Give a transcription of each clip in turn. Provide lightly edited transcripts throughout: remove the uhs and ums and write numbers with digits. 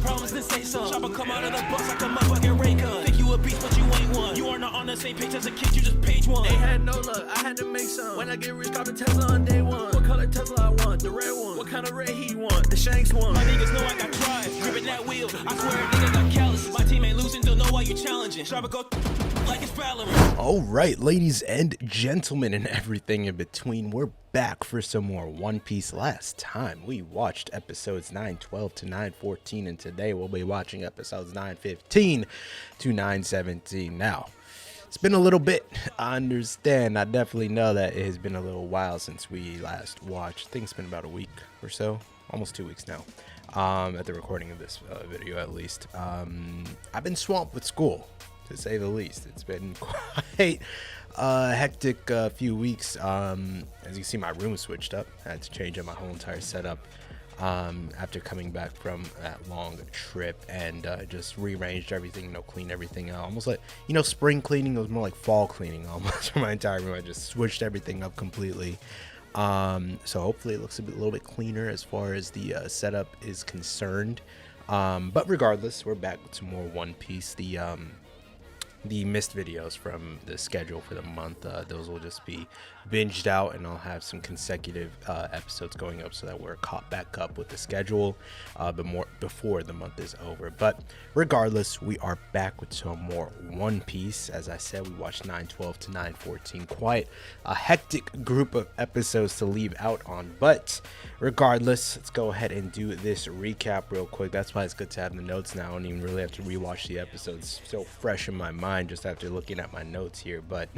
got problems, then say some. Chopper come out of the bus like a motherfucking ray gun. Think you a beast, but you ain't one. You are not on the same page as a kid, you just page one. Ain't had no luck, I had to make some. When I get rich, cop a Tesla on day one. What color Tesla I want? The red one. What kind of red he want? The Shanks one. My niggas know I got drive, gripping that wheel. I swear a nigga got callous. My team ain't losing, don't know why you challenging. Chopper go like it's Valorant. All right, ladies and gentlemen and everything in between, we're back for some more One Piece. Last time we watched episodes 912 to 914, and today we'll be watching episodes 915 to 917. Now, it's been a little bit, I understand, I definitely know that it has been a little while since we last watched. I think it's been about a week or so, almost 2 weeks now, at the recording of this video at least. I've been swamped with school, to say the least. It's been quite hectic few weeks. As you can see, my room switched up. I had to change up my whole entire setup after coming back from that long trip, and just rearranged everything, cleaned everything out, almost like, spring cleaning. It was more like fall cleaning almost for my entire room. I just switched everything up completely. So hopefully it looks a little bit cleaner as far as the setup is concerned. But regardless, we're back with some more One Piece. The missed videos from the schedule for the month, those will just be binged out, and I'll have some consecutive episodes going up so that we're caught back up with the schedule before the month is over. But regardless, we are back with some more One Piece. As I said, we watched 912 to 914. Quite a hectic group of episodes to leave out on, but regardless, let's go ahead and do this recap real quick. That's why it's good to have the notes now. I don't even really have to rewatch the episodes, so fresh in my mind just after looking at my notes here. But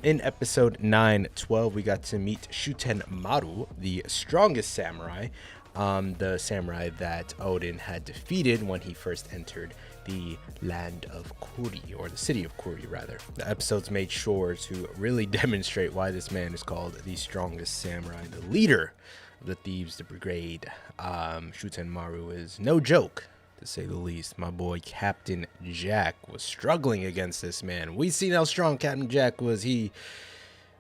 in episode 912, we got to meet Shuten Maru, the strongest samurai, the samurai that Odin had defeated when he first entered the land of Kuri, or the city of Kuri rather. The episodes made sure to really demonstrate why this man is called the strongest samurai, the leader of the thieves, the brigade. Shuten Maru is no joke, to say the least. My boy Captain Jack was struggling against this man. We seen how strong Captain Jack was. He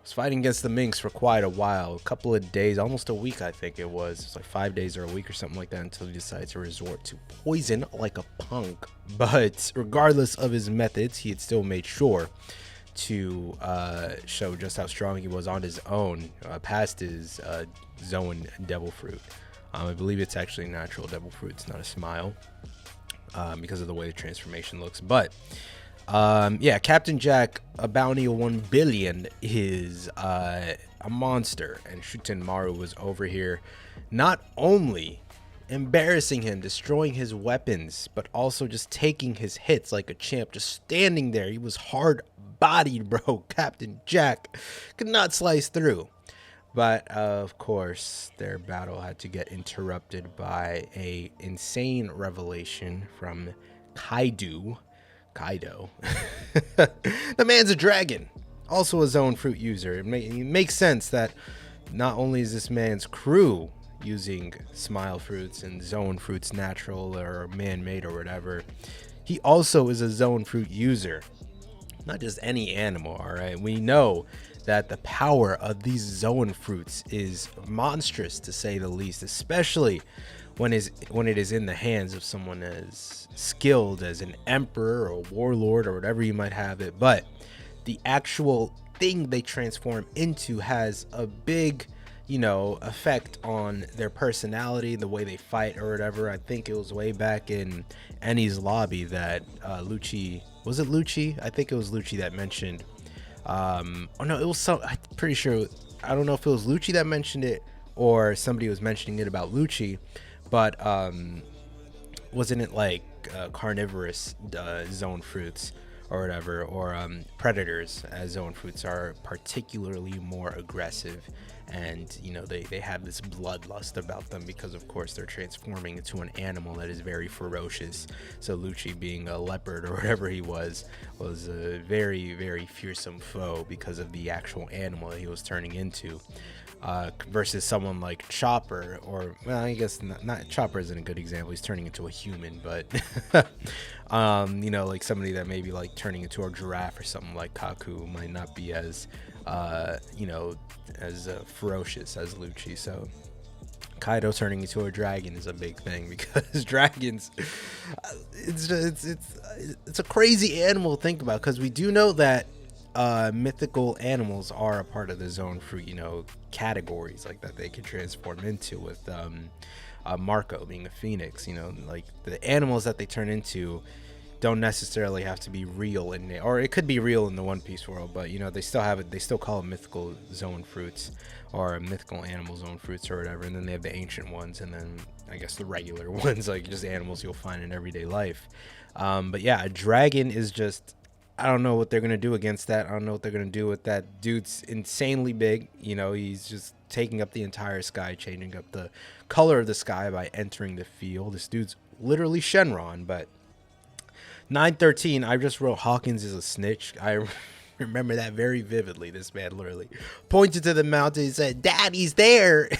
was fighting against the Minks for quite a while, a couple of days, almost a week. I think it was like 5 days or a week or something like that, until he decided to resort to poison like a punk. But regardless of his methods, he had still made sure to show just how strong he was on his own, past his Zoan devil fruit. I believe it's actually natural devil fruit. It's not a smile, because of the way the transformation looks. But yeah, Captain Jack, a bounty of 1 billion, is a monster, and Shuten Maru was over here not only embarrassing him, destroying his weapons, but also just taking his hits like a champ, just standing there. He was hard bodied, bro. Captain Jack could not slice through. But of course, their battle had to get interrupted by a insane revelation from Kaido. The man's a dragon, also a Zoan fruit user. It makes sense that not only is this man's crew using smile fruits and Zoan fruits, natural or man-made or whatever, he also is a Zoan fruit user. Not just any animal, all right? We know that the power of these Zoan fruits is monstrous, to say the least, especially when it is in the hands of someone as skilled as an emperor or warlord or whatever you might have it. But the actual thing they transform into has a big, effect on their personality, the way they fight or whatever. I think it was way back in Enies lobby that Lucci, was it Lucci? I think it was Lucci that mentioned, oh no, it was some, I'm pretty sure, I don't know if it was Lucci that mentioned it or somebody was mentioning it about Lucci, but wasn't it like carnivorous Zoan fruits or whatever, or predators, as Zoan fruits are particularly more aggressive, and they have this bloodlust about them because of course they're transforming into an animal that is very ferocious. So Lucci, being a leopard or whatever he was a very, very fearsome foe because of the actual animal that he was turning into, versus someone like Chopper, or well, I guess not Chopper isn't a good example, he's turning into a human, but like somebody that maybe like turning into a giraffe or something like Kaku might not be as as ferocious as Lucci. So Kaido turning into a dragon is a big thing because dragons, it's a crazy animal to think about, because we do know that mythical animals are a part of the zone fruit, categories like that they can transform into, with Marco being a phoenix. Like the animals that they turn into don't necessarily have to be real or it could be real in the One Piece world, but they still call them mythical zone fruits, or mythical animal zone fruits, or whatever. And then they have the ancient ones, and then I guess the regular ones, like just animals you'll find in everyday life. But yeah, a dragon is just, I don't know what they're gonna do against that. I don't know what they're gonna do with that. Dude's insanely big. He's just taking up the entire sky, changing up the color of the sky by entering the field. This dude's literally Shenron. But 913, I just wrote Hawkins is a snitch. I remember that very vividly. This man literally pointed to the mountain and said, "Daddy's there.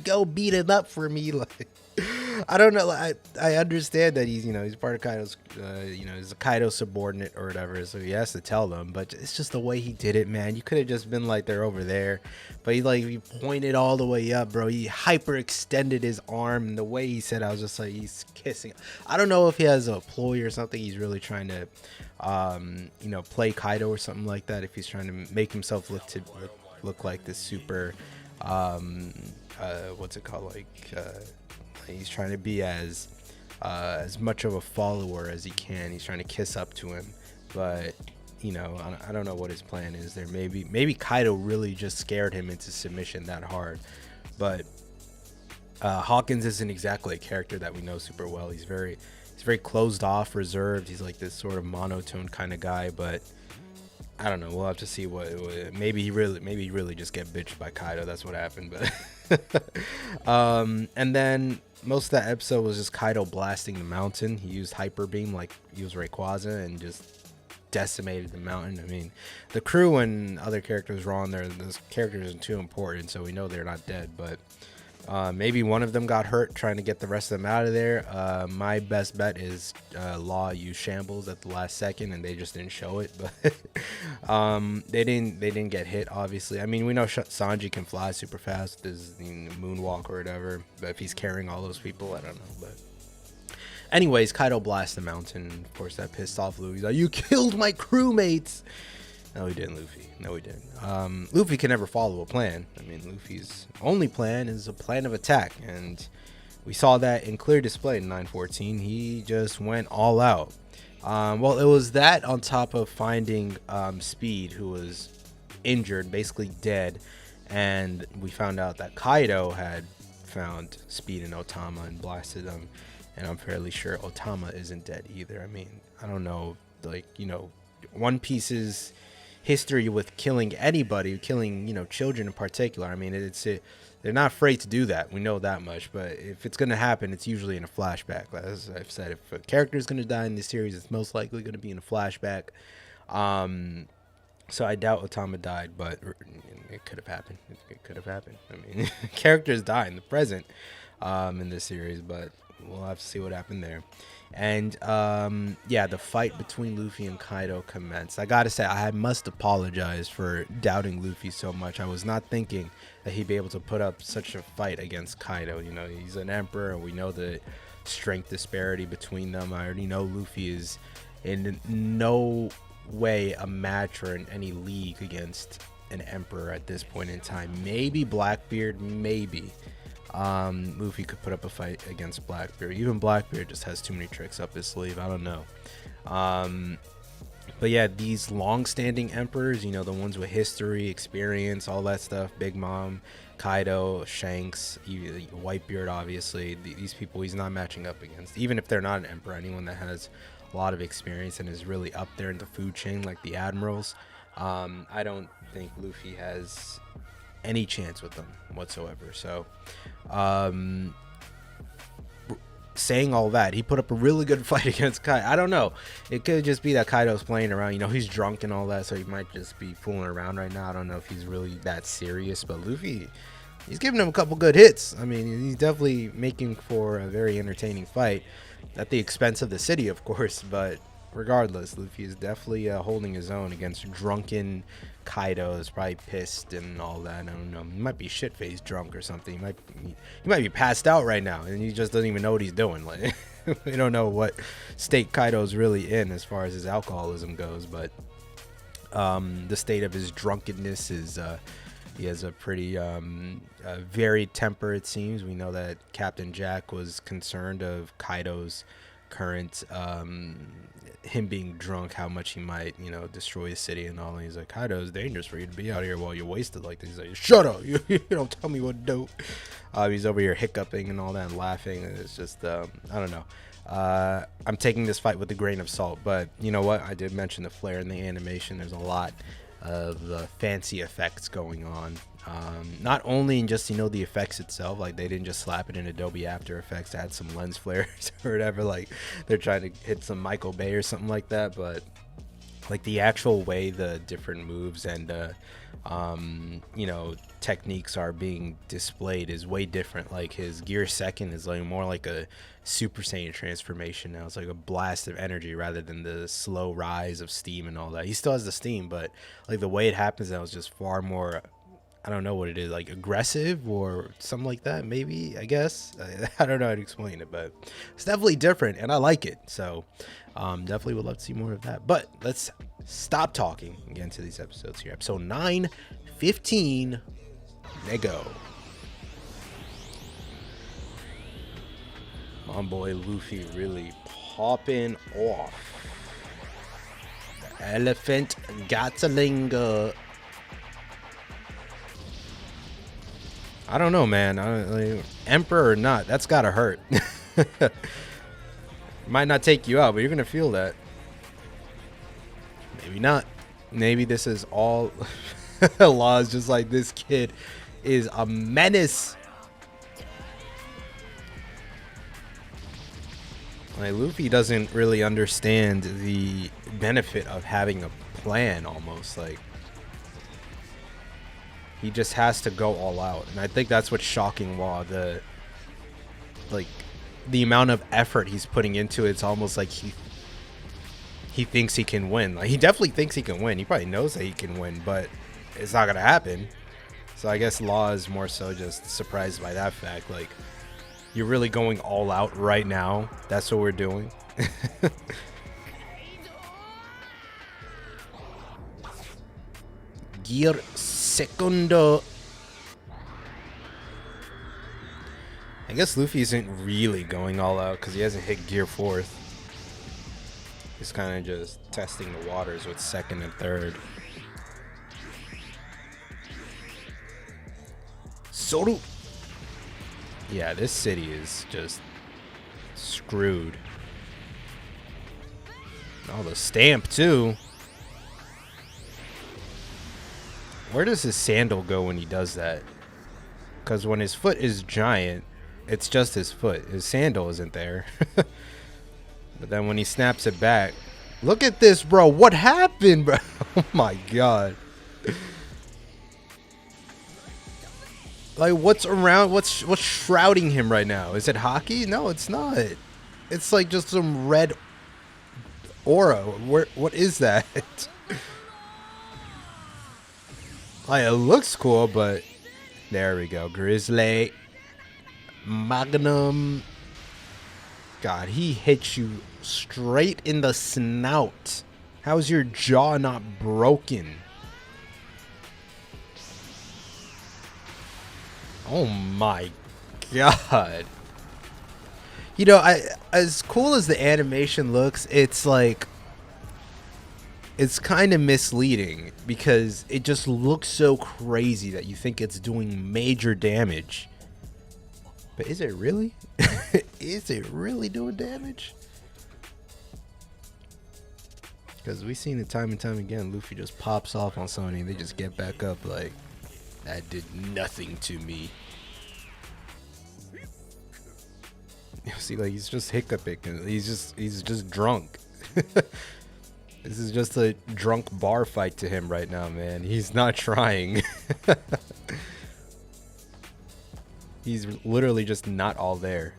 Go beat him up for me." Like, I don't know. I understand that he's part of Kaido's, he's a Kaido subordinate or whatever, so he has to tell them. But it's just the way he did it, man. You could have just been like, they're over there, but he pointed all the way up, bro. He hyperextended his arm, and the way he said, I was just like, he's kissing. I don't know if he has a ploy or something. He's really trying to, play Kaido or something like that. If he's trying to make himself look like this super, what's it called, he's trying to be as much of a follower as he can. He's trying to kiss up to him, but I don't know what his plan is there. Maybe Kaido really just scared him into submission that hard. But Hawkins isn't exactly a character that we know super well. He's very closed off, reserved. He's like this sort of monotone kind of guy, but I don't know. We'll have to see what maybe he really just get bitched by Kaido. That's what happened. But and then most of that episode was just Kaido blasting the mountain. He used hyper beam like he was Rayquaza and just decimated the mountain. I mean, the crew and other characters were on there. Those characters aren't too important, so we know they're not dead, but maybe one of them got hurt trying to get the rest of them out of there. My best bet is Law used shambles at the last second, and they just didn't show it. But they didn't get hit, obviously. I mean, we know Sanji can fly super fast with his moonwalk or whatever, but if he's carrying all those people, I don't know. But anyways, Kaido blasts the mountain. Of course, that pissed off Luffy. He's like, "You killed my crewmates." No, he didn't, Luffy. No, he didn't. Luffy can never follow a plan. I mean, Luffy's only plan is a plan of attack, and we saw that in clear display in 914. He just went all out. Well, it was that on top of finding Speed, who was injured, basically dead, and we found out that Kaido had found Speed and Otama and blasted them, and I'm fairly sure Otama isn't dead either. I mean, I don't know, One Piece's history with killing anybody, killing children in particular. I mean, they're not afraid to do that. We know that much. But if it's going to happen, it's usually in a flashback. As I've said, if a character is going to die in this series, it's most likely going to be in a flashback. So I doubt Otama died, but it could have happened. It could have happened. I mean, characters die in the present in this series, but we'll have to see what happened there. And the fight between Luffy and Kaido commenced. I gotta say, I must apologize for doubting Luffy so much. I was not thinking that he'd be able to put up such a fight against Kaido. He's an emperor, and we know the strength disparity between them. I already know Luffy is in no way a match or in any league against an emperor at this point in time. Maybe Blackbeard, maybe. Luffy could put up a fight against Blackbeard. Even Blackbeard just has too many tricks up his sleeve. I don't know. But yeah, these long-standing emperors, the ones with history, experience, all that stuff, Big Mom, Kaido, Shanks, Whitebeard, obviously, these people he's not matching up against. Even if they're not an emperor, anyone that has a lot of experience and is really up there in the food chain, like the admirals, I don't think Luffy has any chance with them whatsoever. So saying all that, he put up a really good fight against Kaido. I don't know, it could just be that Kaido's playing around. He's drunk and all that, so he might just be fooling around right now. I don't know if he's really that serious, but Luffy, he's giving him a couple good hits. I mean, he's definitely making for a very entertaining fight at the expense of the city, of course, but regardless, Luffy is definitely holding his own against drunken Kaido. Is probably pissed and all that. I don't know. He might be shit-faced drunk or something. He might be passed out right now, and he just doesn't even know what he's doing. Like, we don't know what state Kaido's really in as far as his alcoholism goes, but the state of his drunkenness is he has a pretty varied temper, it seems. We know that Captain Jack was concerned of Kaido's current him being drunk, how much he might, destroy the city and all. And he's like, Kaido, it's dangerous for you to be out here while you're wasted like this. He's like, shut up, you don't tell me what to do. He's over here hiccuping and all that and laughing, and it's just I don't know. I'm taking this fight with a grain of salt, but you know what, I did mention the flare in the animation. There's a lot of fancy effects going on, not only in just the effects itself, like they didn't just slap it in Adobe After Effects to add some lens flares or whatever, like they're trying to hit some Michael Bay or something like that, but like the actual way the different moves and techniques are being displayed is way different. Like his Gear Second is like more like a Super Saiyan transformation now. It's like a blast of energy rather than the slow rise of steam and all that. He still has the steam, but like the way it happens now is just far more, I don't know what it is, like aggressive or something like that, maybe, I guess. I don't know how to explain it, but it's definitely different and I like it. So definitely would love to see more of that. But let's stop talking and get into these episodes here. Episode 9:15. There go. My boy Luffy really popping off. The elephant Gatlinga. I don't know, man. Emperor or not, that's gotta hurt. Might not take you out, but you're gonna feel that. Maybe not. Maybe this is all laws. Just like this kid is a menace. Like Luffy doesn't really understand the benefit of having a plan. Almost like he just has to go all out, and I think that's what's shocking. Law, the amount of effort he's putting into it, it's almost like he thinks he can win. Like he definitely thinks he can win. He probably knows that he can win, but it's not gonna happen. So I guess Law is more so just surprised by that fact. Like, you're really going all out right now. That's what we're doing. Gear Segundo. I guess Luffy isn't really going all out because he hasn't hit Gear 4th. He's kind of just testing the waters with 2nd and 3rd. Soru. Yeah, this city is just screwed. Oh, the stamp too. Where does his sandal go when he does that? Because when his foot is giant, it's just his foot. His sandal isn't there. But then when he snaps it back, look at this, bro. What happened, bro? Oh my god. Like, what's around? What's shrouding him right now? Is it hockey? No, it's not. It's like just some red aura. What is that? Like, it looks cool, but there we go. Grizzly Magnum. God, he hits you straight in the snout. How's your jaw not broken? Oh my god. You know, as cool as the animation looks, it's like, it's kind of misleading because it just looks so crazy that you think it's doing major damage. But is it really? Is it really doing damage? Because we've seen it time and time again. Luffy just pops off on somebody and they just get back up like, that did nothing to me. You see, like, he's just hiccuping. He's just drunk. This is just a drunk bar fight to him right now, man. He's not trying. He's literally just not all there.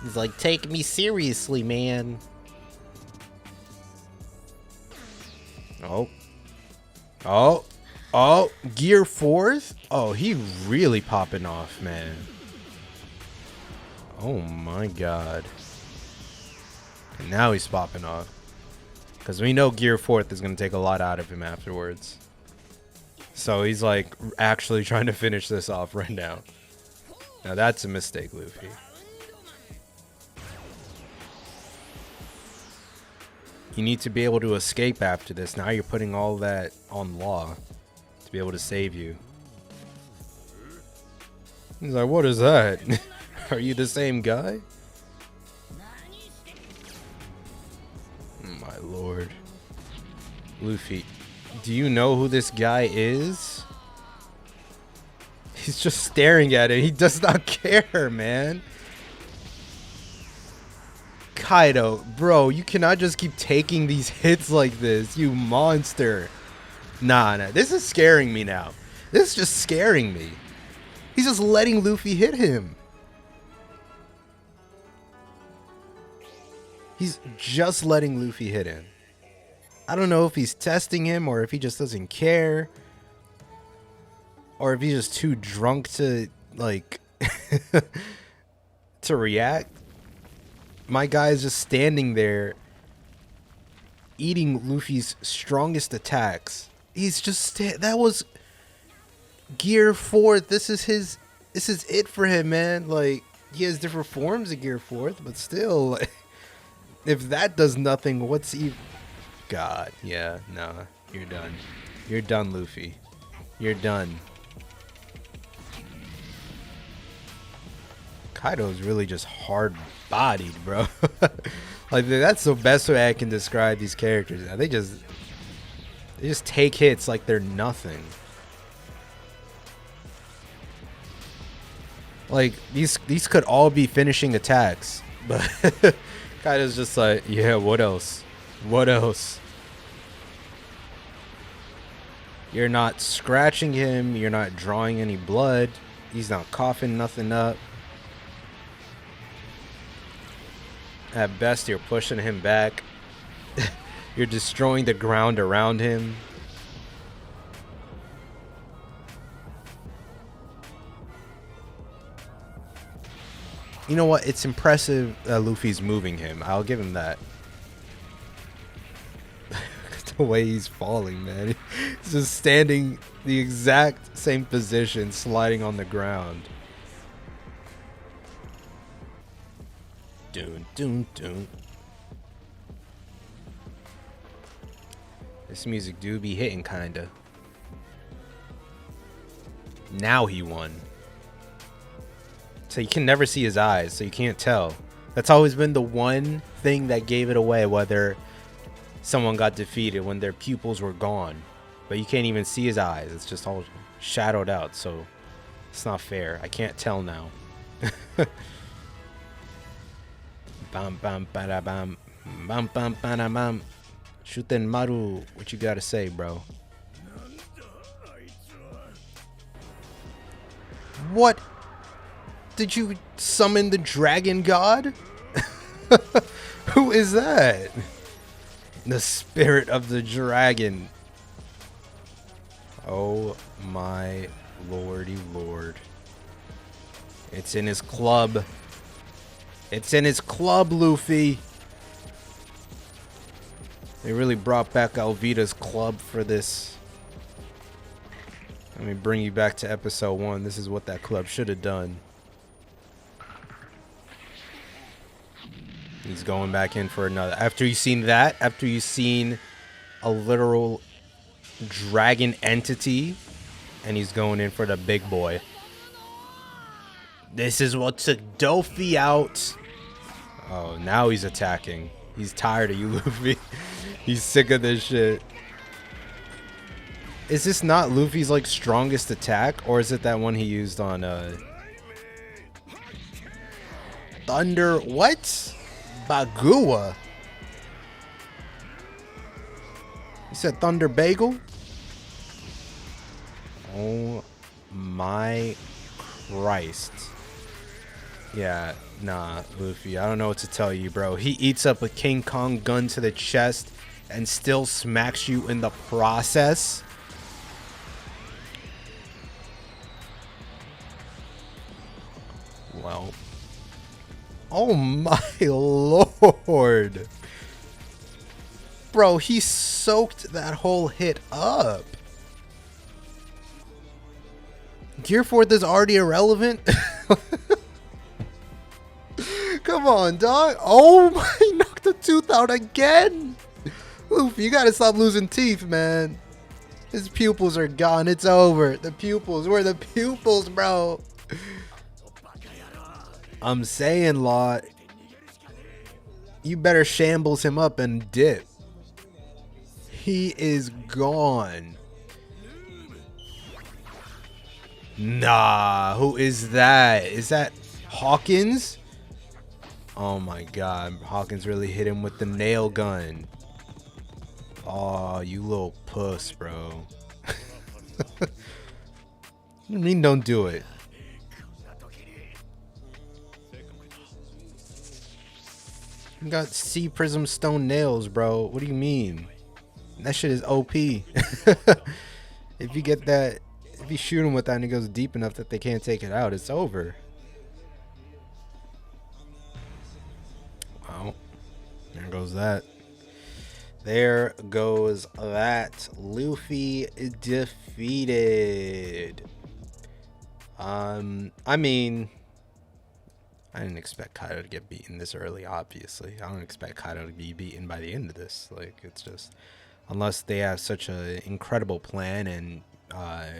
He's like, take me seriously, man. Oh. Oh. Oh. Gear 4th? Oh, he really popping off, man. Oh my god. And now he's popping off. Because we know Gear 4th is going to take a lot out of him afterwards. So he's like actually trying to finish this off right now. Now that's a mistake, Luffy. You need to be able to escape after this. Now you're putting all that on Law to be able to save you. He's like, what is that? Are you the same guy? My lord. Luffy, do you know who this guy is? He's just staring at it. He does not care, man. Kaido, bro, you cannot just keep taking these hits like this, you monster. Nah, this is scaring me now. This is just scaring me. He's just letting Luffy hit him. He's just letting Luffy hit him. I don't know if he's testing him or if he just doesn't care. Or if he's just too drunk to, like, to react. My guy is just standing there eating Luffy's strongest attacks. He's just that was Gear 4th. This is it for him, man. Like, he has different forms of Gear 4th, but still, like, if that does nothing, what's he? God, yeah, nah, you're done. You're done, Luffy. You're done. Kaido's really just hard-bodied, bro. Like, that's the best way I can describe these characters. They just take hits like they're nothing. Like, these could all be finishing attacks, but Kaido's just like, yeah, what else? What else? You're not scratching him. You're not drawing any blood. He's not coughing nothing up. At best, you're pushing him back. You're destroying the ground around him. You know what? It's impressive that Luffy's moving him. I'll give him that. The way he's falling, man. He's just standing the exact same position, sliding on the ground. Dun, dun, dun. This music do be hitting, kinda. Now he won. So you can never see his eyes, so you can't tell. That's always been the one thing that gave it away, whether someone got defeated, when their pupils were gone. But you can't even see his eyes. It's just all shadowed out, so it's not fair. I can't tell now. Bam bam bada bam bam bam bada bam. Shuten Maru, what you gotta say, bro? What? Did you summon the dragon god? Who is that? The spirit of the dragon. Oh my lordy lord. It's in his club. It's in his club, Luffy. They really brought back Alvida's club for this. Let me bring you back to episode 1. This is what that club should have done. He's going back in for another. After you've seen that, after you've seen a literal dragon entity, and he's going in for the big boy. This is what took Doffy out. Oh, now he's attacking. He's tired of you, Luffy. He's sick of this shit. Is this not Luffy's, like, strongest attack? Or is it that one he used on, Thunder... What? Bagua? You said Thunder Bagel? Oh my Christ. Yeah, nah, Luffy, I don't know what to tell you, bro. He eats up a King Kong gun to the chest and still smacks you in the process. Well, oh my lord. Bro, he soaked that whole hit up. Gear 4th is already irrelevant. Come on, dog. Oh my, he knocked the tooth out again. Luffy, you gotta stop losing teeth, man. His pupils are gone. It's over. The pupils. Where are the pupils, bro? I'm saying, Law, you better shambles him up and dip. He is gone. Nah, who is that? Is that Hawkins? Oh my god, Hawkins really hit him with the nail gun. Oh, you little puss, bro. What do you mean don't do it? You got sea prism stone nails, bro. What do you mean? That shit is OP. If you get that, if you shoot him with that and it goes deep enough that they can't take it out, it's over. Well, there goes that. There goes that. Luffy defeated. I mean, I didn't expect Kaido to get beaten this early, obviously. I don't expect Kaido to be beaten by the end of this. Like, it's just, unless they have such an incredible plan and,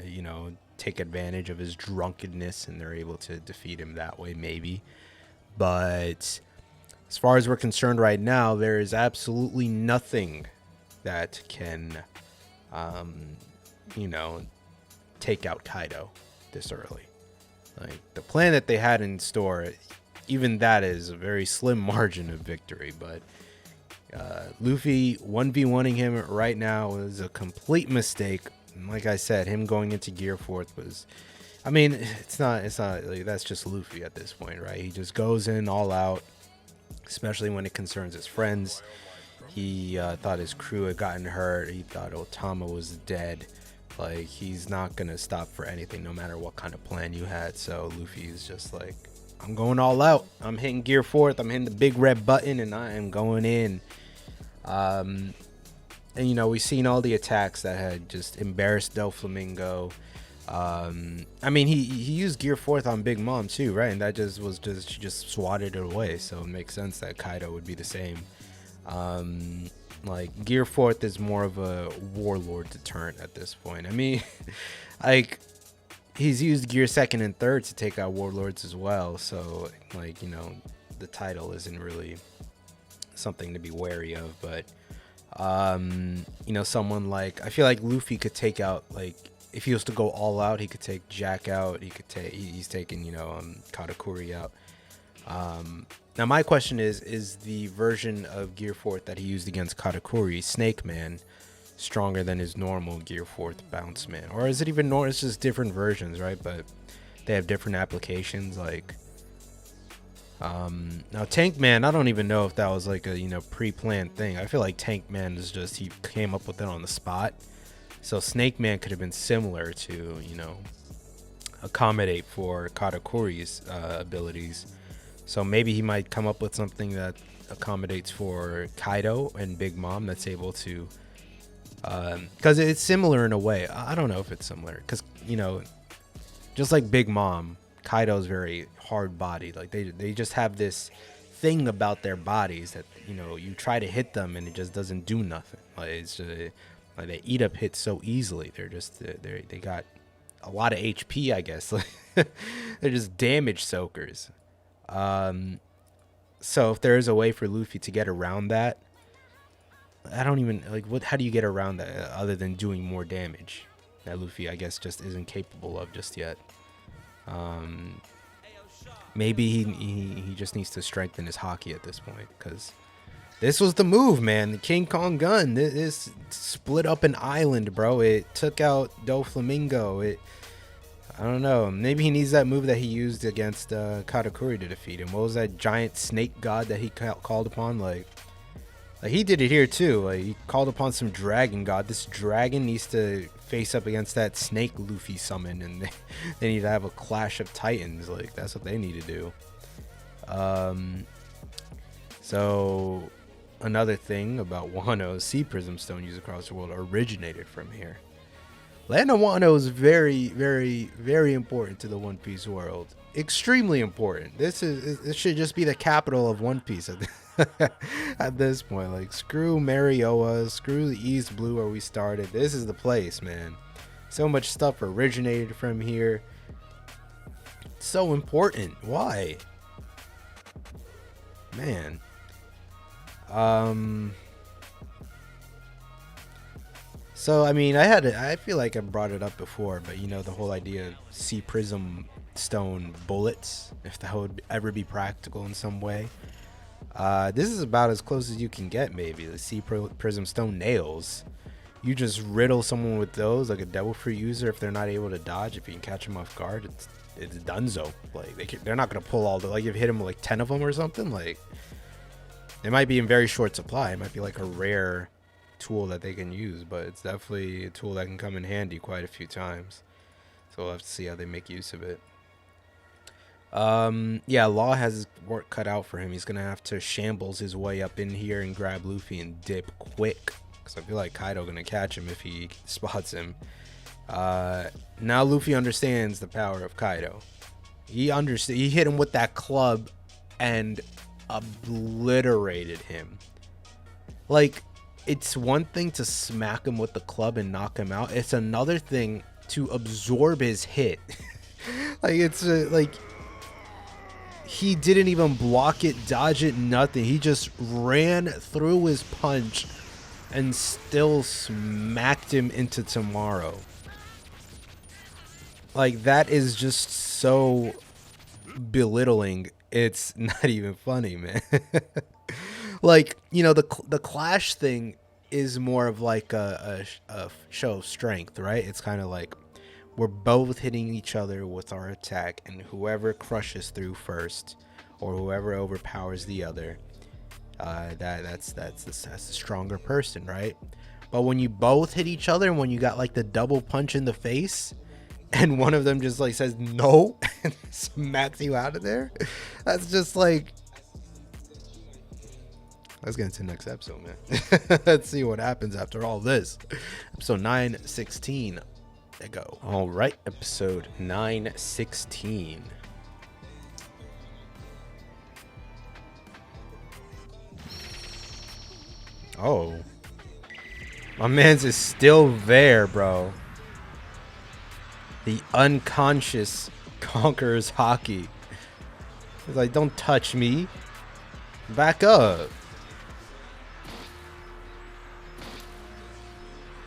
you know, take advantage of his drunkenness and they're able to defeat him that way, maybe. But as far as we're concerned right now, there is absolutely nothing that can, you know, take out Kaido this early. Like, the plan that they had in store, even that is a very slim margin of victory. But Luffy 1v1ing him right now is a complete mistake. And like I said, him going into Gear 4th was, I mean, it's not like, that's just Luffy at this point, right? He just goes in all out, especially when it concerns his friends. He thought his crew had gotten hurt. He thought Otama was dead. Like, he's not gonna stop for anything, no matter what kind of plan you had. So Luffy is just like, I'm going all out. I'm hitting Gear 4th. I'm hitting the big red button, and I am going in. And you know, we've seen all the attacks that had just embarrassed Doflamingo. I mean, he used Gear 4th on Big Mom too, right? And that she just swatted it away. So it makes sense that Kaido would be the same. Like, Gear 4th is more of a warlord deterrent at this point. I mean, like, he's used Gear 2nd and 3rd to take out warlords as well. So, like, you know, the title isn't really something to be wary of. But, you know, someone like, I feel like Luffy could take out, like, if he was to go all out, he could take Jack out. He could take, he's taking, you know, Katakuri out. Now my question is the version of Gear 4th that he used against Katakuri, Snake Man, stronger than his normal Gear 4th Bounce Man? Or is it even normal? It's just different versions, right? But they have different applications. Like, now Tank Man, I don't even know if that was like a, you know, pre-planned thing. I feel like Tank Man is just, he came up with it on the spot. So Snake Man could have been similar to, you know, accommodate for Katakuri's abilities. So maybe he might come up with something that accommodates for Kaido and Big Mom, that's able to, because it's similar in a way. I don't know if it's similar, because, you know, just like Big Mom, Kaido's very hard-bodied. Like, they just have this thing about their bodies that, you know, you try to hit them and it just doesn't do nothing. Like, it's just, like, they eat up hits so easily. They're just, they got a lot of HP, I guess. They're just damage soakers. So if there is a way for Luffy to get around that, I don't even, like, how do you get around that other than doing more damage that Luffy, I guess, just isn't capable of just yet? Maybe he just needs to strengthen his hockey at this point, because this was the move, man. The King Kong gun, this split up an island, bro. It took out Doflamingo. I don't know. Maybe he needs that move that he used against Katakuri to defeat him. What was that giant snake god that he called upon? Like he did it here too. Like he called upon some dragon god. This dragon needs to face up against that snake Luffy summon, and they need to have a clash of titans. Like that's what they need to do. So another thing about Wano's Sea Prism Stone used across the world originated from here. Land of Wano is very, very, very important to the One Piece world. Extremely important. This should just be the capital of One Piece at this point. Like, screw Marioa, screw the East Blue where we started. This is the place, man. So much stuff originated from here. It's so important. Why? Man. So I mean, I feel like I brought it up before, but you know, the whole idea of Sea Prism Stone bullets, if that would ever be practical in some way. This is about as close as you can get, maybe. The Sea Prism Stone nails. You just riddle someone with those, like a Devil Fruit user, if they're not able to dodge. If you can catch them off guard, it's donezo. Like they're not gonna pull all the, like, if you hit them with like 10 of them or something, like they might be in very short supply. It might be like a rare tool that they can use, but it's definitely a tool that can come in handy quite a few times. So we'll have to see how they make use of it. Yeah, Law has his work cut out for him. He's gonna have to shambles his way up in here and grab Luffy and dip quick, because I feel like Kaido gonna catch him if he spots him. Now Luffy understands the power of Kaido. He hit him with that club and obliterated him. Like, it's one thing to smack him with the club and knock him out. It's another thing to absorb his hit. Like, it's like he didn't even block it, dodge it, nothing. He just ran through his punch and still smacked him into tomorrow. Like, that is just so belittling. It's not even funny, man. Like, you know, the clash thing is more of like a show of strength, right? It's kind of like we're both hitting each other with our attack, and whoever crushes through first, or whoever overpowers the other, that's the stronger person, right? But when you both hit each other, and when you got like the double punch in the face, and one of them just like says no and smacks you out of there, that's just like, let's get into the next episode, man. Let's see what happens after all this. Episode 916. There go. All right, episode 916. Oh, my man's is still there, bro. The unconscious Conqueror's Hockey. He's like, don't touch me. Back up.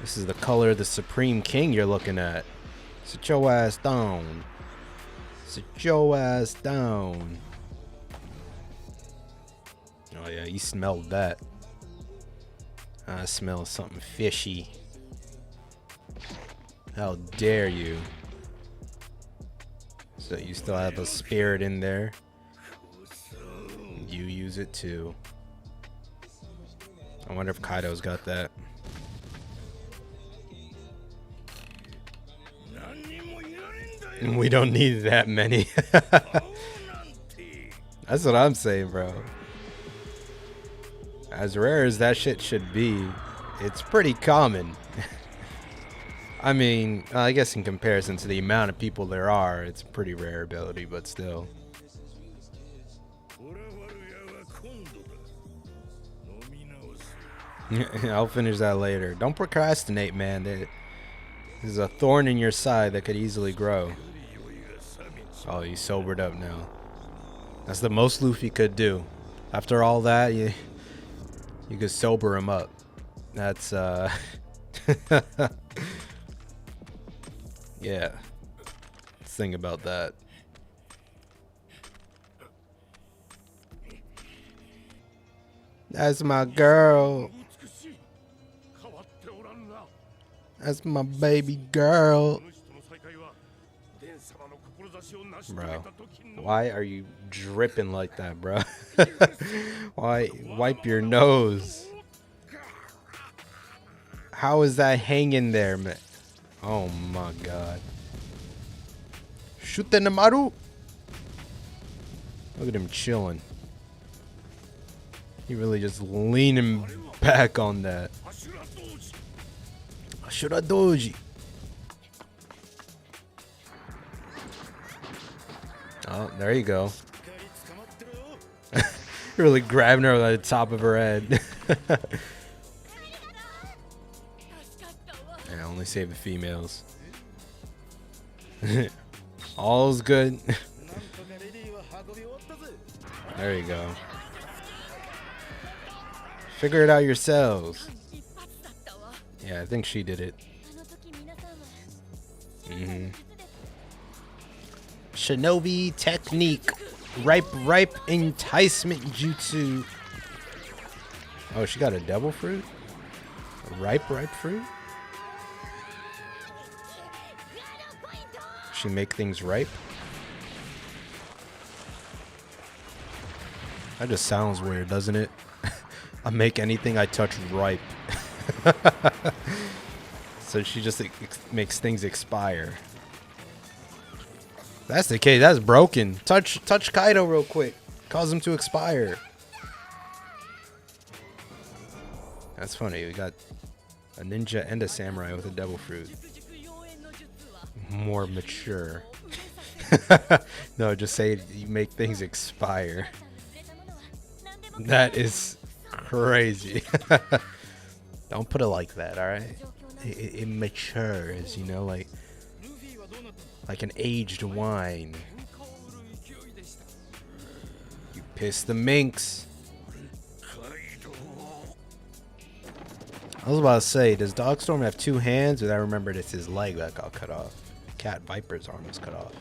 This is the color of the Supreme King you're looking at. Sit your ass down. Sit your ass down. Oh yeah, you smelled that. I smell something fishy. How dare you? So you still have a spirit in there. You use it too. I wonder if Kaido's got that. We don't need that many. That's what I'm saying, bro. As rare as that shit should be, it's pretty common. I mean, I guess in comparison to the amount of people there are, it's a pretty rare ability, but still. I'll finish that later. Don't procrastinate, man. There's a thorn in your side that could easily grow. Oh, he's sobered up now. That's the most Luffy could do. After all that, you could sober him up. That's yeah. Let's think about that. That's my girl. That's my baby girl. Bro, why are you dripping like that, bro? Why? Wipe your nose. How is that hanging there, man? Oh my god. Shoot the Namaru. Look at him chilling. He really just leaning back on that. Ashura Doji. Oh, there you go. Really grabbing her at the top of her head. Yeah, only save the females. All's good. There you go. Figure it out yourselves. Yeah, I think she did it. Shinobi technique. Ripe enticement jutsu. Oh, she got a devil fruit? A ripe fruit? She make things ripe? That just sounds weird, doesn't it? I make anything I touch ripe. So she just makes things expire. That's the case. That's broken. Touch Kaido real quick. Cause him to expire. That's funny. We got a ninja and a samurai with a devil fruit. More mature. No, just say you make things expire. That is crazy. Don't put it like that, alright? It matures, you know, like an aged wine. You piss the minx. I was about to say, does Dogstorm have two hands? Or I remembered it's his leg that got cut off. Cat Viper's arm was cut off.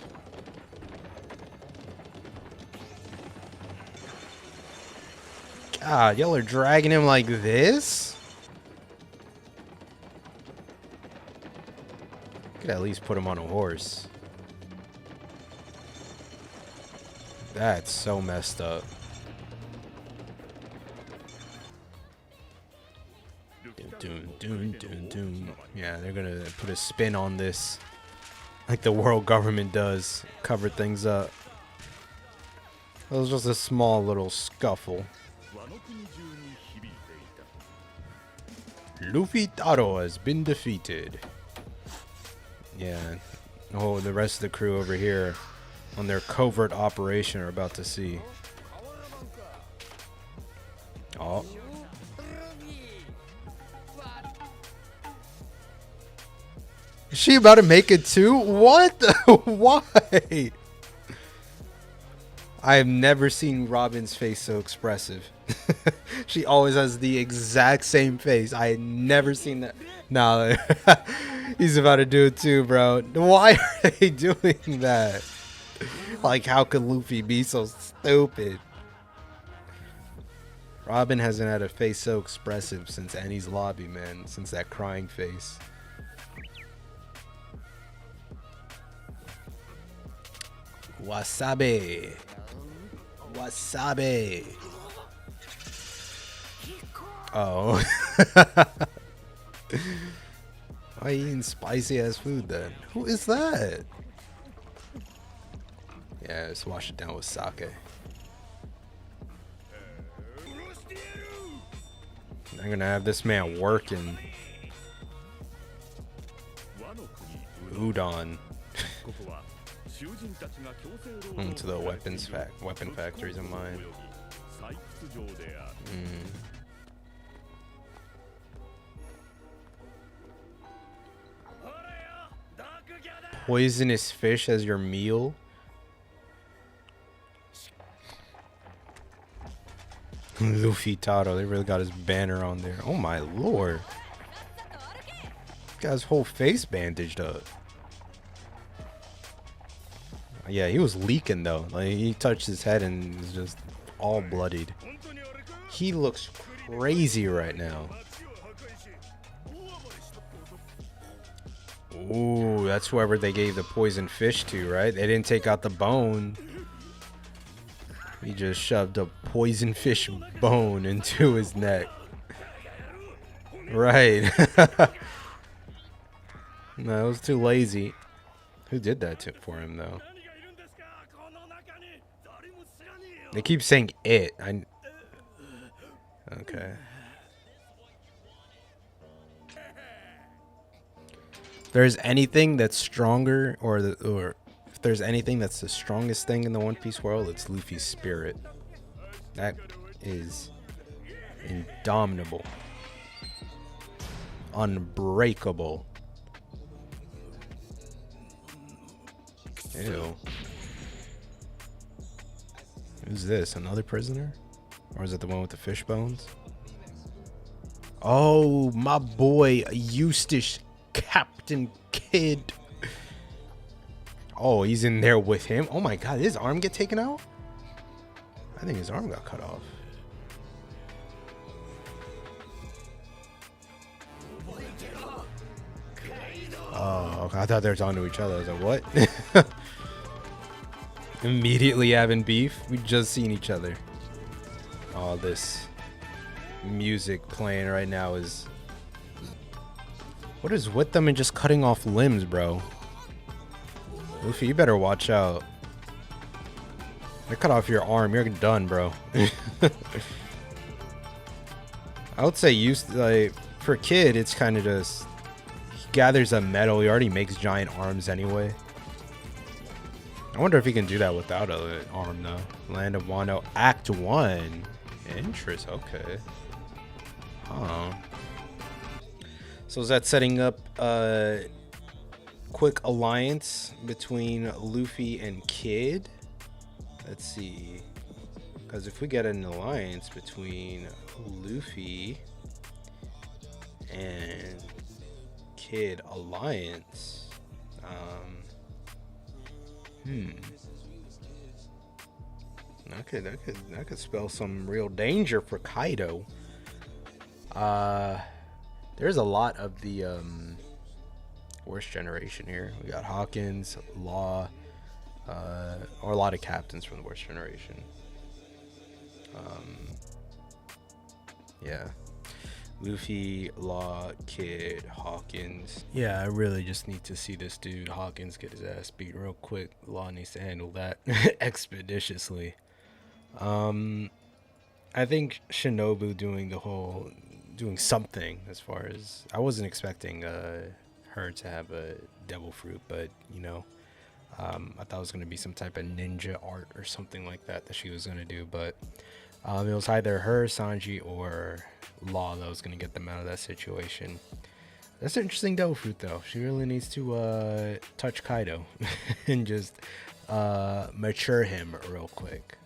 God, y'all are dragging him like this? Could at least put him on a horse. That's so messed up. Doom. Yeah, they're gonna put a spin on this, like the world government does. Cover things up. It was just a small little scuffle. Luffy Taro has been defeated. Yeah. Oh, the rest of the crew over here on their covert operation are about to see. Oh. Is she about to make it too? What? Why? I have never seen Robin's face so expressive. She always has the exact same face. I had never seen that. No, he's about to do it too, bro. Why are they doing that? Like, how could Luffy be so stupid? Robin hasn't had a face so expressive since Annie's Lobby, man. Since that crying face. Wasabi. Wasabi. Oh. Why are you eating spicy ass food then? Who is that? Yeah, let's wash it down with sake. I'm gonna have this man working. Udon. To the weapon factories of mine. Poisonous fish as your meal? Luffy Taro, they really got his banner on there. Oh my lord. Got his whole face bandaged up. Yeah, he was leaking though. Like, he touched his head and was just all bloodied. He looks crazy right now. Ooh, that's whoever they gave the poison fish to, right? They didn't take out the bone. He just shoved a poison fish bone into his neck. Right. No, it was too lazy. Who did that for him, though? They keep saying it. Okay. If there's anything that's stronger, or if there's anything that's the strongest thing in the One Piece world, it's Luffy's spirit. That is indomitable, unbreakable. Ew. Who's this? Another prisoner? Or is it the one with the fish bones? Oh, my boy Eustace, Captain Kidd. Oh, he's in there with him. Oh my god, did his arm get taken out? I think his arm got cut off. Oh, okay. I thought they were talking to each other. I was like, what? Immediately having beef. We just seen each other. All this music playing right now is... What is with them and just cutting off limbs, bro? Luffy, you better watch out. They cut off your arm, you're done, bro. I would say like for Kid, it's kind of just he gathers a metal. He already makes giant arms anyway. I wonder if he can do that without an arm though. Land of Wano, Act 1. Interest, okay. Huh. So is that setting up a quick alliance between Luffy and Kid? Let's see. Because if we get an alliance between Luffy and Kid alliance, that could spell some real danger for Kaido. There's a lot of the worst generation here. We got Hawkins, Law, or a lot of captains from the worst generation. Yeah. Luffy, Law, Kid, Hawkins. Yeah, I really just need to see this dude Hawkins get his ass beat real quick. Law needs to handle that expeditiously. I think Shinobu doing something as far as... I wasn't expecting her to have a devil fruit, but you know, I thought it was going to be some type of ninja art or something like that she was going to do, but it was either her, Sanji, or Law that was going to get them out of that situation. That's an interesting devil fruit though. She really needs to touch Kaido and just mature him real quick.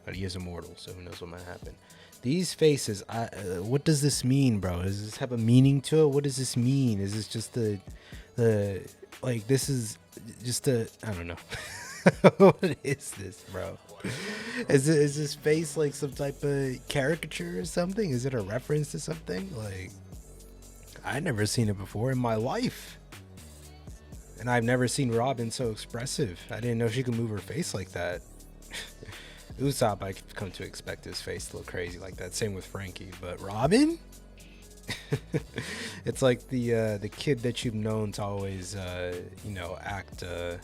But he is immortal, so who knows what might happen. These faces, what does this mean, bro? Does this have a meaning to it? What does this mean? Is this just the like, this is just a, I don't know. What is this, bro? Is this face like some type of caricature or something? Is it a reference to something? Like, I've never seen it before in my life. And I've never seen Robin so expressive. I didn't know she could move her face like that. Usopp, I come to expect his face to look crazy like that. Same with Frankie, but Robin? It's like the kid that you've known to always, you know, act a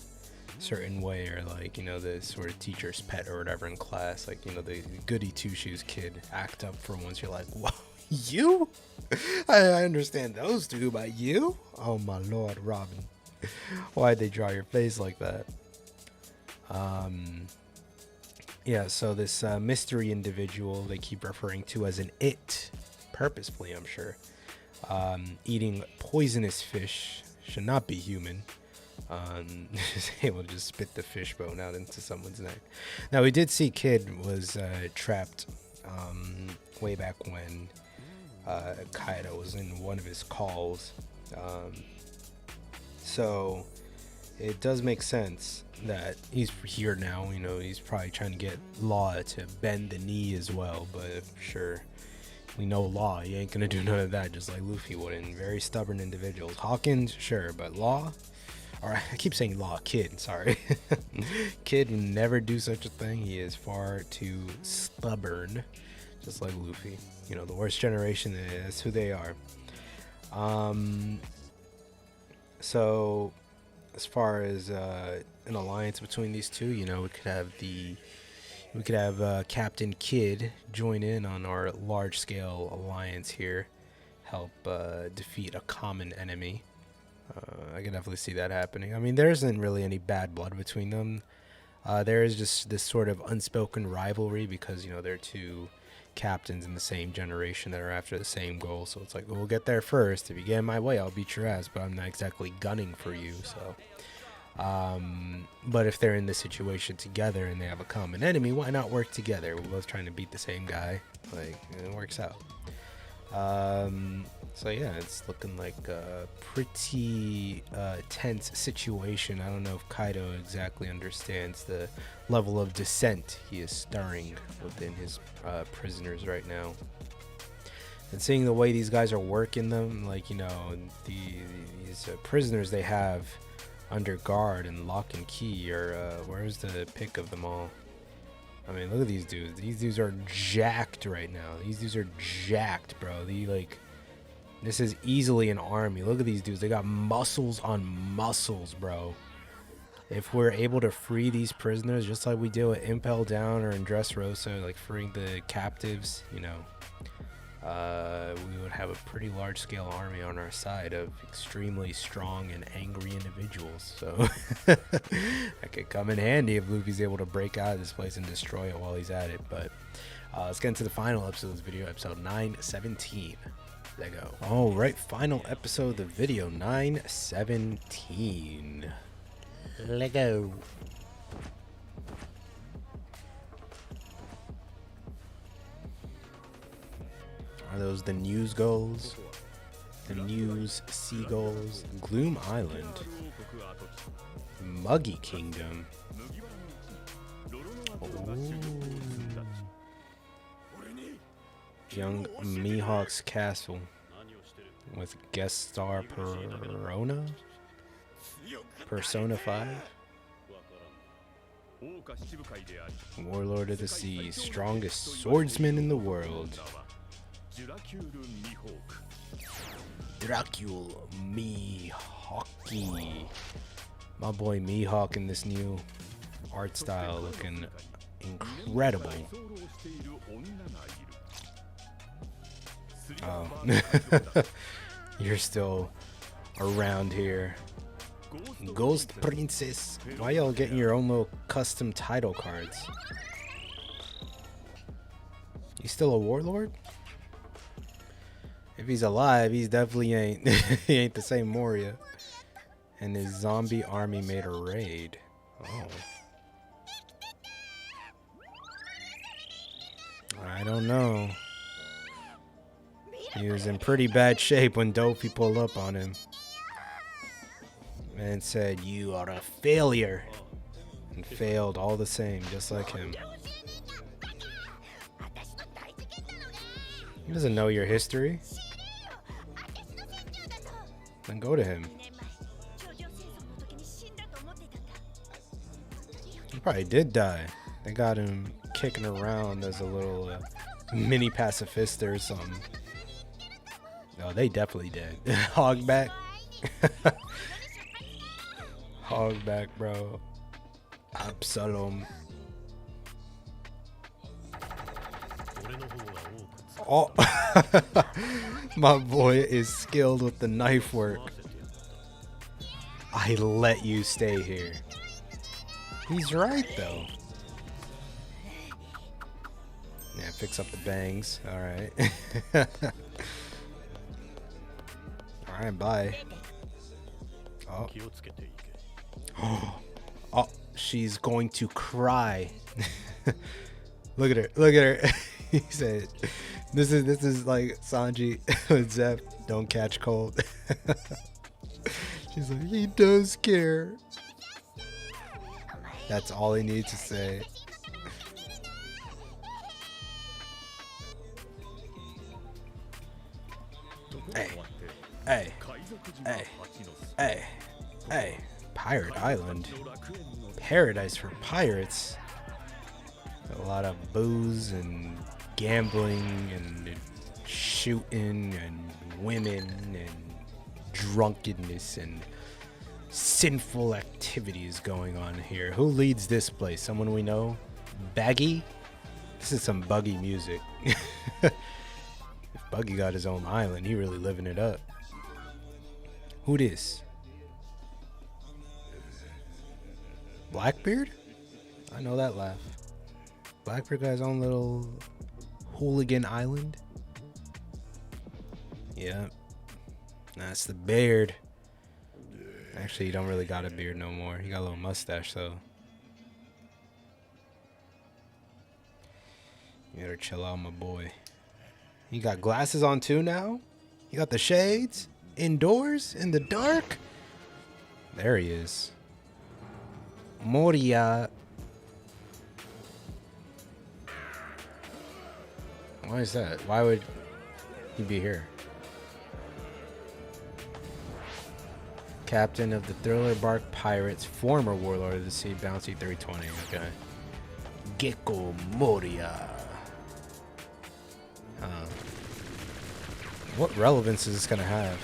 certain way, or like, you know, the sort of teacher's pet or whatever in class. Like, you know, the goody two-shoes kid act up for once. You're like, wow, you? I understand those two, but you? Oh my lord, Robin. Why'd they draw your face like that? Yeah, so this mystery individual they keep referring to as an it, purposefully, I'm sure. Eating poisonous fish, should not be human. Is able to just spit the fish bone out into someone's neck. Now, we did see Kid was trapped way back when Kaido was in one of his calls. So it does make sense that he's here now. You know, he's probably trying to get Law to bend the knee as well, but I'm sure We know Law, he ain't gonna do none of that, just like Luffy wouldn't. Very stubborn individuals. Hawkins, sure, but Law? Alright, I keep saying Law, Kid, sorry. Kid would never do such a thing. He is far too stubborn, just like Luffy. You know, the worst generation, that's who they are. So, as far as an alliance between these two, you know, we could have Captain Kidd join in on our large-scale alliance here, help defeat a common enemy. I can definitely see that happening. I mean, there isn't really any bad blood between them. There is just this sort of unspoken rivalry because, you know, they're two captains in the same generation that are after the same goal. So it's like, we'll get there first. If you get in my way, I'll beat your ass, but I'm not exactly gunning for you. So, but if they're in this situation together and they have a common enemy, why not work together? We're both trying to beat the same guy. Like, it works out. So yeah, it's looking like a pretty tense situation. I don't know if Kaido exactly understands the level of dissent he is stirring within his prisoners right now. And seeing the way these guys are working them, like, you know, these prisoners they have under guard and lock and key, or where's the pick of them all? I mean, look at these dudes. These dudes are jacked right now. These dudes are jacked, bro. This is easily an army. Look at these dudes. They got muscles on muscles, bro. If we're able to free these prisoners, just like we did with Impel Down or in Dressrosa, like freeing the captives, you know, we would have a pretty large-scale army on our side of extremely strong and angry individuals. So that could come in handy if Luffy's able to break out of this place and destroy it while he's at it. But let's get into the final episode of this video, episode 917. There you go. All right, final episode of the video, 917. Let go. Are those the news gulls? The news seagulls? Gloom Island. Muggy Kingdom. Ooh. Young Mihawk's Castle with guest star Persona 5. Warlord of the Seas, strongest swordsman in the world. Dracul Mihawky. My boy Mihawk in this new art style looking incredible. Oh. You're still around here. Ghost Princess. Why y'all getting your own little custom title cards? You still a warlord? If he's alive, he's definitely ain't he ain't the same Moria. And his zombie army made a raid. Oh. I don't know. He was in pretty bad shape when Dopey pulled up on him. And said, "You are a failure." And failed all the same, just like him. He doesn't know your history. Then go to him. He probably did die. They got him kicking around as a little mini pacifista or something. No, they definitely did. Hogback. Hogback, bro. Absalom. Oh, my boy is skilled with the knife work. I let you stay here. He's right, though. Yeah, fix up the bangs. All right. All right, bye. Oh. Oh, she's going to cry. Look at her. Look at her. He said, "This is like Sanji with Zep. Don't catch cold." She's like, "He does care." That's all he needs to say. Hey, hey, hey. Pirate Island. Paradise for pirates. A lot of booze and gambling and shooting and women and drunkenness and sinful activities going on here. Who leads this place? Someone we know? Baggy? This is some Buggy music. If Buggy got his own island, he really living it up. Who this? Blackbeard? I know that laugh. Blackbeard got his own little hooligan island. Yeah. That's the beard. Actually, he don't really got a beard no more. He got a little mustache though. You better chill out, my boy. You got glasses on too now? You got the shades? Indoors? In the dark? There he is. Moria. Why is that? Why would he be here? Captain of the Thriller Bark Pirates, former warlord of the sea, bounty 320. Okay. Gecko Moria. What relevance is this gonna have?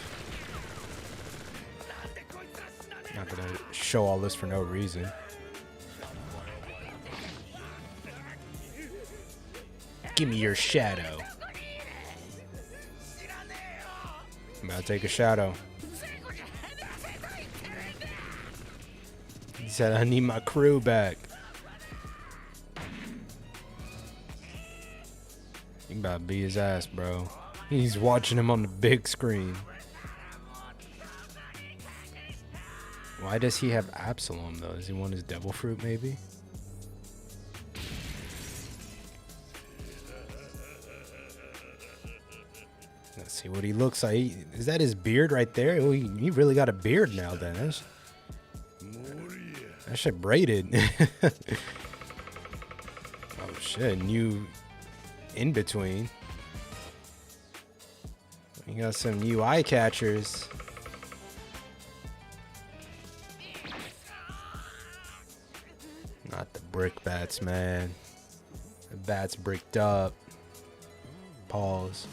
Not gonna show all this for no reason. Give me your shadow. I'm about to take a shadow. He said, I need my crew back. You about to beat his ass, bro. He's watching him on the big screen. Why does he have Absalom, though? Does he want his devil fruit, maybe? Let's see what he looks like. Is that his beard right there? Oh, he really got a beard now, then. That shit braided. Oh, shit. New in between. You got some new eye catchers. Not the brick bats, man. The bats bricked up. Pause.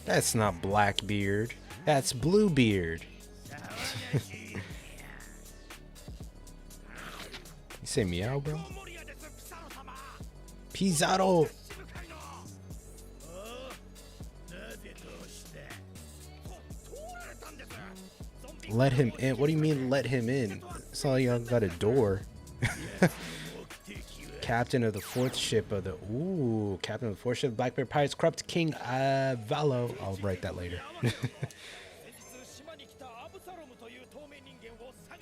That's not Blackbeard. That's Bluebeard. You say meow, bro? Pizarro. Let him in? What do you mean let him in? It's not like y'all got a door. Captain of the fourth ship of the... Ooh, captain of the fourth ship of Blackbeard Pirates, corrupt King Valo. I'll write that later.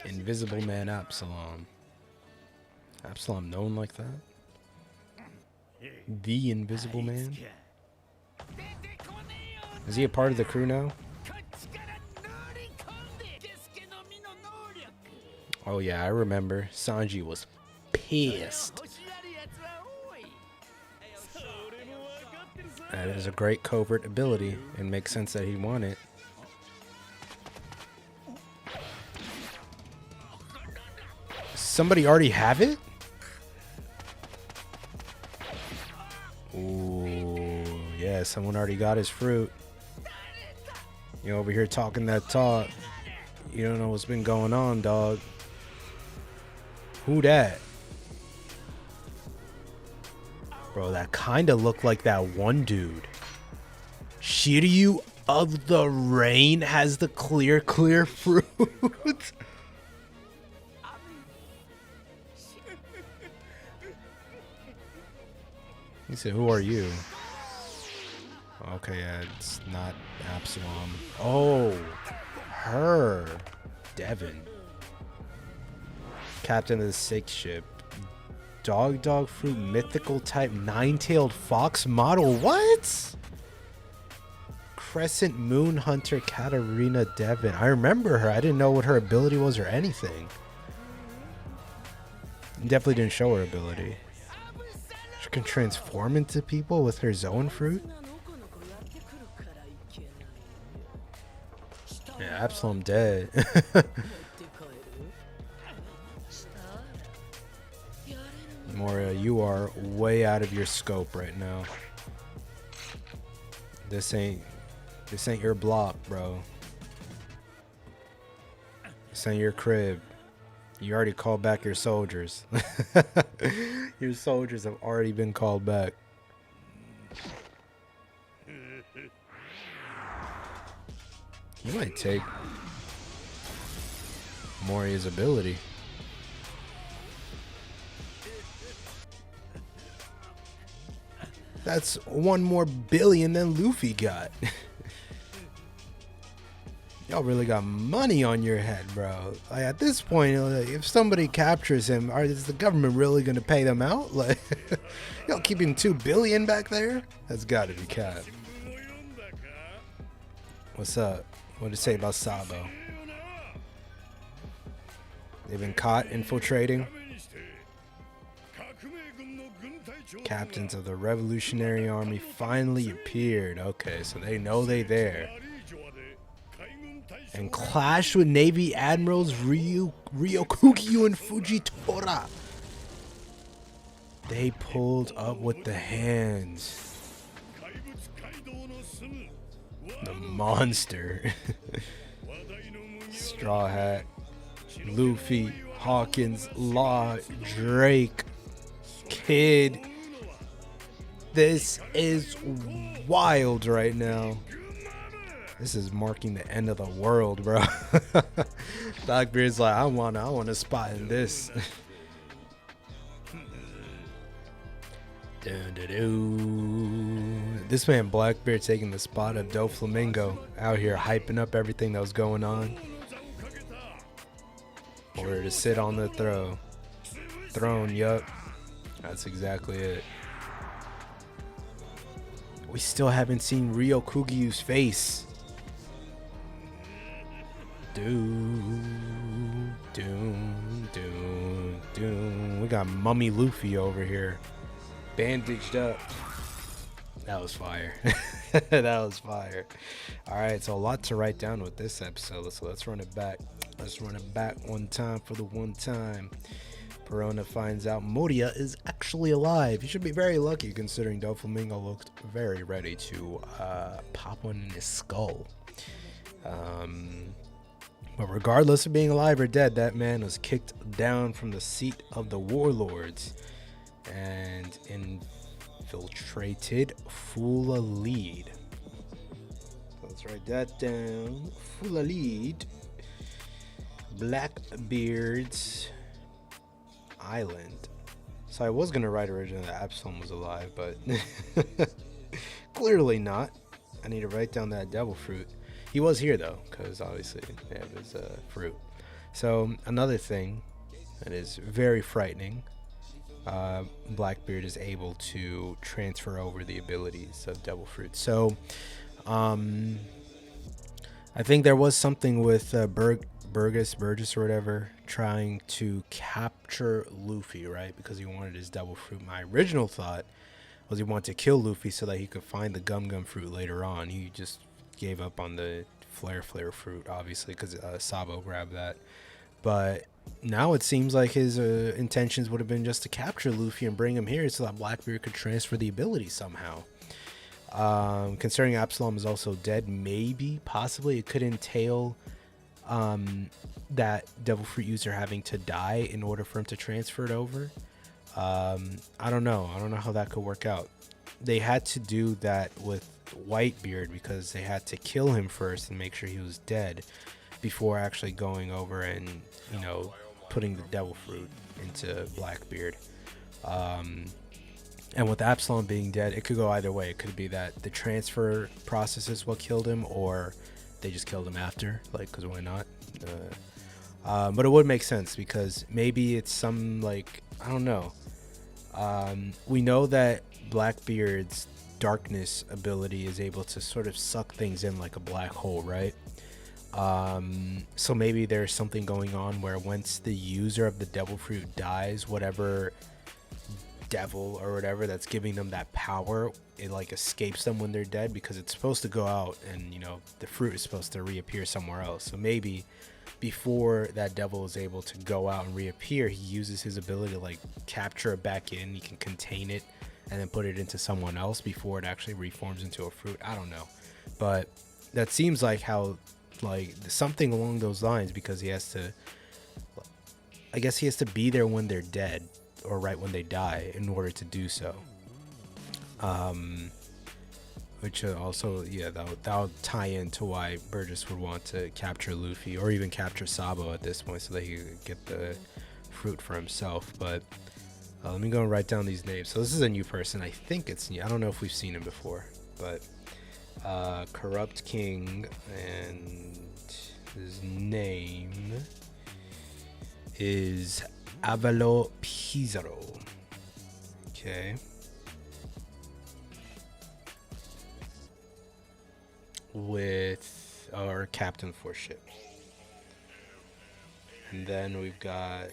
Invisible Man Absalom. Absalom known like that? The Invisible Man? Is he a part of the crew now? Oh yeah, I remember. Sanji was pissed. That is a great covert ability, and makes sense that he'd want it. Somebody already have it? Ooh, yeah, someone already got his fruit. You over here talking that talk. You don't know what's been going on, dog. Who that? Bro, that kind of looked like that one dude. Shiryu of the Rain has the clear fruit. He said, who are you? Okay, yeah, it's not Absalom. Oh, her. Devin. Captain of the sixth ship. Dog fruit mythical type nine-tailed fox model. What? Crescent Moon Hunter Katarina Devin. I remember her. I didn't know what her ability was or anything. Definitely didn't show her ability. She can transform into people with her Zoan fruit? Yeah, Absalom dead. Moria, you are way out of your scope right now. This ain't your block, bro. This ain't your crib. You already called back your soldiers. Your soldiers have already been called back. You might take Moria's ability. That's 1 more billion than Luffy got. Y'all really got money on your head, bro. Like, at this point, like, if somebody captures him, is the government really gonna pay them out? Like, y'all keeping 2 billion back there? That's gotta be cap. What's up? What did it say about Sabo? They've been caught infiltrating. Captains of the Revolutionary Army finally appeared. Okay, so they know they there. And clashed with Navy Admirals Ryokugyu and Fujitora. They pulled up with the hands. The monster. Straw Hat, Luffy, Hawkins, Law, Drake, Kid. This is wild right now. This is marking the end of the world, bro. Blackbeard's like, I want a spot in this. This man Blackbeard taking the spot of Doflamingo out here hyping up everything that was going on. Or to sit on the throne, yup. That's exactly it. We still haven't seen Ryokugyu's face. Doom. We got Mummy Luffy over here. Bandaged up. That was fire. That was fire. Alright, so a lot to write down with this episode. So let's run it back. Let's run it back one time for the one time. Perona finds out Moria is actually alive. He should be very lucky considering Doflamingo looked very ready to pop one in his skull. But regardless of being alive or dead, that man was kicked down from the seat of the warlords and infiltrated Fula Lead. So let's write that down. Fula Lead. Blackbeard's Island. So I was going to write originally that Absalom was alive, but clearly not. I need to write down that devil fruit. He was here though, because obviously they have his fruit. So another thing that is very frightening, Blackbeard is able to transfer over the abilities of devil fruit. So I think there was something with Burgess or whatever trying to capture Luffy, right? Because he wanted his devil fruit. My original thought was he wanted to kill Luffy so that he could find the gum fruit later on. He just gave up on the flare fruit, obviously, because Sabo grabbed that. But now it seems like his intentions would have been just to capture Luffy and bring him here so that Blackbeard could transfer the ability somehow. Considering Absalom is also dead, maybe, possibly, it could entail that devil fruit user having to die in order for him to transfer it over. I don't know how that could work out. They had to do that with Whitebeard because they had to kill him first and make sure he was dead before actually going over and, you know, putting the devil fruit into Blackbeard. And with Absalom being dead, it could go either way. It could be that the transfer process is what killed him, or they just killed him after, like, because why not? But it would make sense because maybe it's some, like, I don't know. We know that Blackbeard's darkness ability is able to sort of suck things in like a black hole, right? So maybe there's something going on where once the user of the devil fruit dies, whatever devil or whatever that's giving them that power, it like escapes them when they're dead, because it's supposed to go out and, you know, the fruit is supposed to reappear somewhere else. So maybe before that devil is able to go out and reappear, he uses his ability to like capture it back in. He can contain it and then put it into someone else before it actually reforms into a fruit. I don't know, but that seems like how, like, something along those lines, because he has to, I guess he has to be there when they're dead or right when they die in order to do so. Which also, yeah, that'll tie into why Burgess would want to capture Luffy or even capture Sabo at this point so that he could get the fruit for himself. But let me go and write down these names. So this is a new person. I think it's new. I don't know if we've seen him before, but Corrupt King, and his name is Avalo Pizarro. Okay. With our captain for ship. And then we've got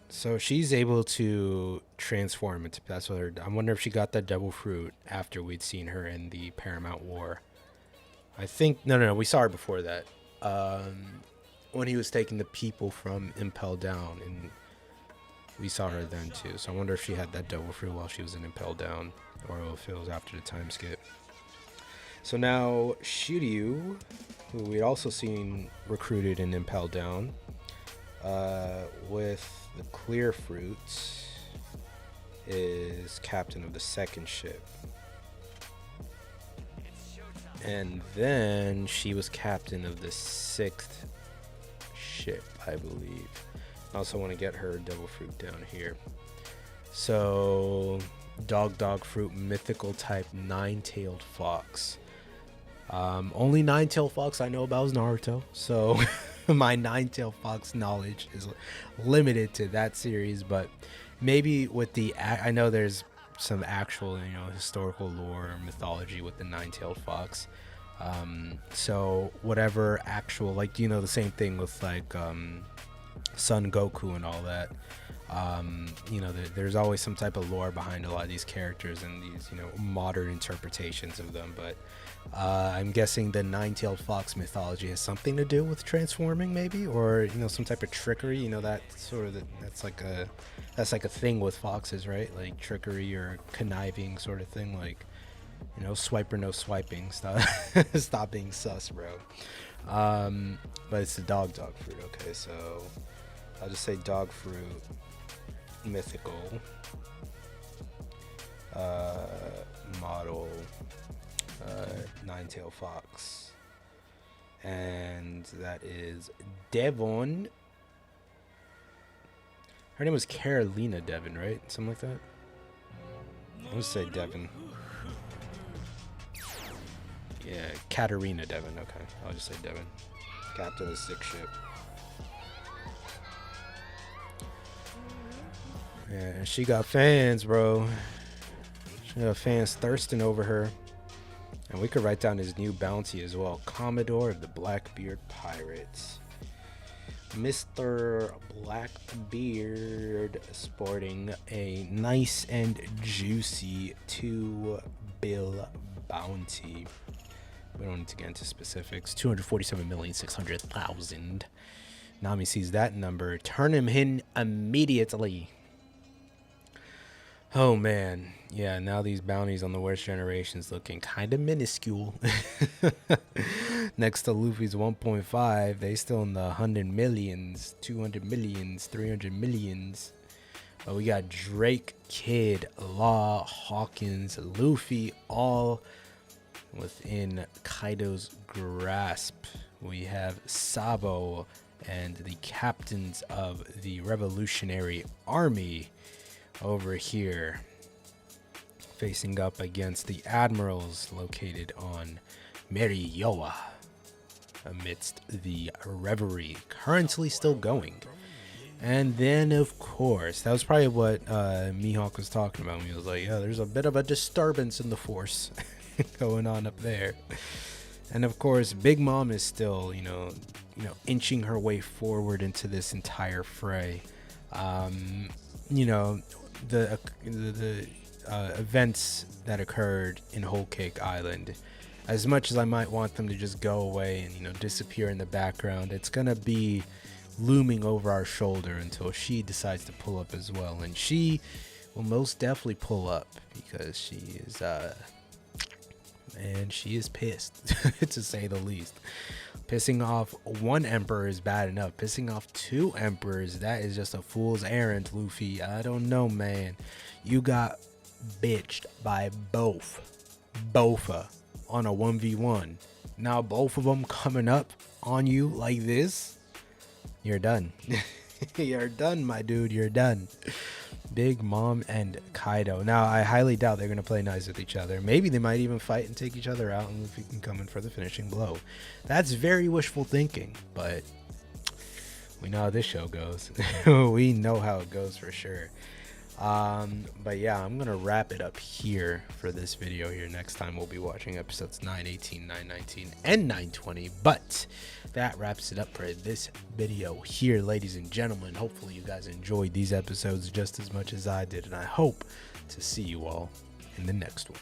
so she's able to transform into, that's what I wonder if she got that devil fruit after we'd seen her in the Paramount War. I think no, we saw her before that. When he was taking the people from Impel Down, and we saw her then too. So I wonder if she had that devil fruit while she was in Impel Down, or if it was after the time skip. So now Shiryu, who we'd also seen recruited in Impel Down, with the clear fruits, is captain of the second ship. And then she was captain of the sixth ship, I believe. I also want to get her devil fruit down here. So dog fruit, mythical type, nine-tailed fox. Only nine-tailed fox I know about is Naruto, so my nine-tailed fox knowledge is limited to that series. But maybe with the, I know there's some actual, you know, historical lore or mythology with the nine-tailed fox. So whatever actual, like, you know, the same thing with like Son Goku and all that. You know, there's always some type of lore behind a lot of these characters and these, you know, modern interpretations of them. But I'm guessing the nine-tailed fox mythology has something to do with transforming, maybe, or, you know, some type of trickery. You know, that sort of that's like a thing with foxes, right? Like trickery or conniving sort of thing. Like, you know, swipe or no swiping. Stop being sus, bro. But it's the dog fruit. Okay, so I'll just say dog fruit, mythical, model, nine-tailed fox, and that is Devon. Her name was Carolina Devon, right? Something like that. I'll just say Devon. Yeah, Katarina Devon. Okay, I'll just say Devon. Captain of the sixth ship. Yeah, she got fans, bro. She got fans thirsting over her. And we could write down his new bounty as well. Commodore of the Blackbeard Pirates. Mr. Blackbeard sporting a nice and juicy 2 bill bounty. We don't need to get into specifics. 247,600,000. Nami sees that number. Turn him in immediately. Oh man, yeah, now these bounties on the worst generation's looking kind of minuscule. Next to Luffy's 1.5, they still in the 100 millions, 200 millions, 300 millions. But we got Drake, Kid, Law, Hawkins, Luffy, all within Kaido's grasp. We have Sabo and the captains of the Revolutionary Army over here, facing up against the admirals located on Marioa, amidst the reverie currently still going. And then, of course, that was probably what Mihawk was talking about when he was like, yeah, there's a bit of a disturbance in the force going on up there. And of course, Big Mom is still, inching her way forward into this entire fray. The events that occurred in Whole Cake Island, as much as I might want them to just go away and disappear in the background, it's gonna be looming over our shoulder until she decides to pull up as well. And she will most definitely pull up because she is pissed to say the least. Pissing off one emperor is bad enough. Pissing off two emperors, that is just a fool's errand, Luffy. I don't know, man. You got bitched by Bofa on a 1v1. Now both of them coming up on you like this, you're done. You're done, my dude. You're done. Big Mom and Kaido. Now, I highly doubt they're going to play nice with each other. Maybe they might even fight and take each other out, and Luffy can come in for the finishing blow. That's very wishful thinking, but we know how this show goes. We know how it goes for sure. But yeah, I'm going to wrap it up here for this video here. Next time we'll be watching episodes 918, 919, and 920. But that wraps it up for this video here, ladies and gentlemen. Hopefully you guys enjoyed these episodes just as much as I did, and I hope to see you all in the next one.